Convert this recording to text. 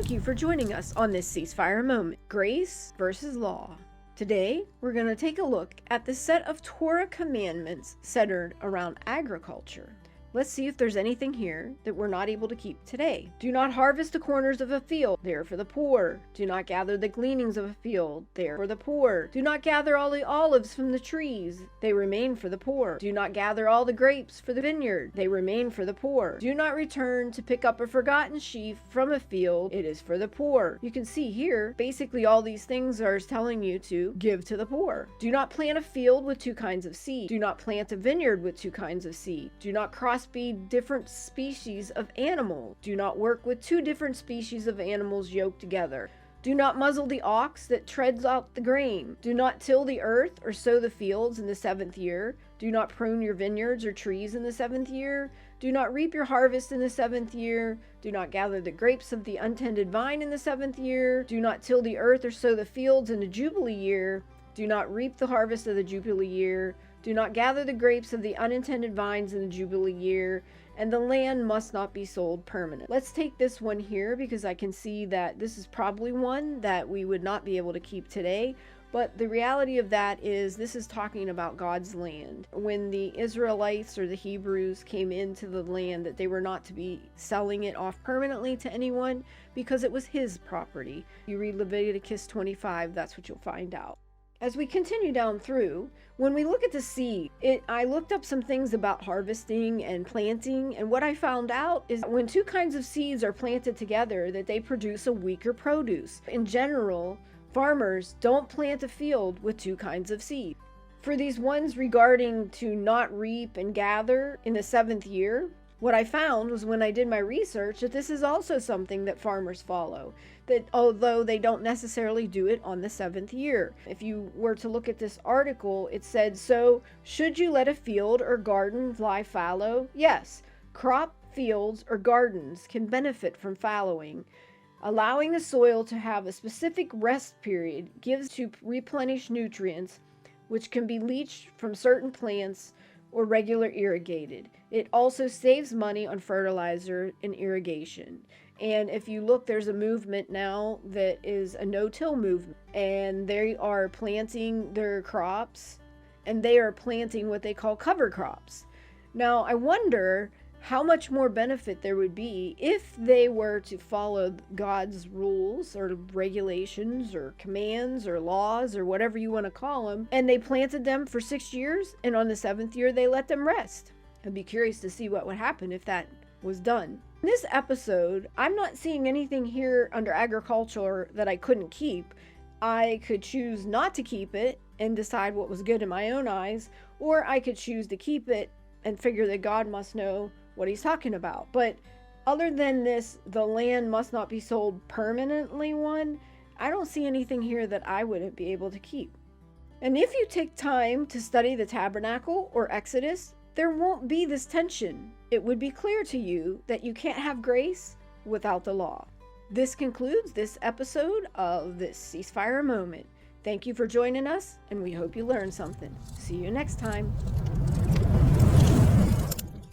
Thank you for joining us on this ceasefire moment, grace versus law. Today, we're going to take a look at the set of Torah commandments centered around agriculture. Let's see if there's anything here that we're not able to keep today. Do not harvest the corners of a field, they are for the poor. Do not gather the gleanings of a field, they are for the poor. Do not gather all the olives from the trees, they remain for the poor. Do not gather all the grapes for the vineyard, they remain for the poor. Do not return to pick up a forgotten sheaf from a field, it is for the poor. You can see here, basically all these things are telling you to give to the poor. Do not plant a field with two kinds of seed. Do not plant a vineyard with two kinds of seed. Do not crossbreed different species of animals. Do not work with two different species of animals yoked together. Do not muzzle the ox that treads out the grain. Do not till the earth or sow the fields in the 7th year. Do not prune your vineyards or trees in the 7th year. Do not reap your harvest in the 7th year. Do not gather the grapes of the untended vine in the 7th year. Do not till the earth or sow the fields in the Jubilee year. Do not reap the harvest of the Jubilee year. Do not gather the grapes of the unintended vines in the Jubilee year, and the land must not be sold permanent. Let's take this one here because I can see that this is probably one that we would not be able to keep today. But the reality of that is this is talking about God's land. When the Israelites or the Hebrews came into the land, that they were not to be selling it off permanently to anyone because it was his property. You read Leviticus 25, that's what you'll find out. As we continue down through, when we look at the seed, I looked up some things about harvesting and planting, and what I found out is when two kinds of seeds are planted together, that they produce a weaker produce. In general, farmers don't plant a field with two kinds of seed. For these ones regarding to not reap and gather in the 7th year, what I found was when I did my research that this is also something that farmers follow, that although they don't necessarily do it on the 7th year. If you were to look at this article, it said, so should you let a field or garden lie fallow? Yes, crop fields or gardens can benefit from fallowing. Allowing the soil to have a specific rest period gives to replenish nutrients, which can be leached from certain plants or regular irrigated. It also saves money on fertilizer and irrigation. And if you look, there's a movement now that is a no-till movement, and they are planting their crops, and they are planting what they call cover crops. Now, I wonder how much more benefit there would be if they were to follow God's rules or regulations or commands or laws or whatever you want to call them, and they planted them for 6 years, and on the 7th year they let them rest. I'd be curious to see what would happen if that was done. In this episode, I'm not seeing anything here under agriculture that I couldn't keep. I could choose not to keep it and decide what was good in my own eyes, or I could choose to keep it and figure that God must know what he's talking about. But other than this, the land must not be sold permanently one, I don't see anything here that I wouldn't be able to keep. And if you take time to study the tabernacle or Exodus, there won't be this tension. It would be clear to you that you can't have grace without the law. This concludes this episode of this ceasefire moment. Thank you for joining us, and we hope you learned something. See you next time.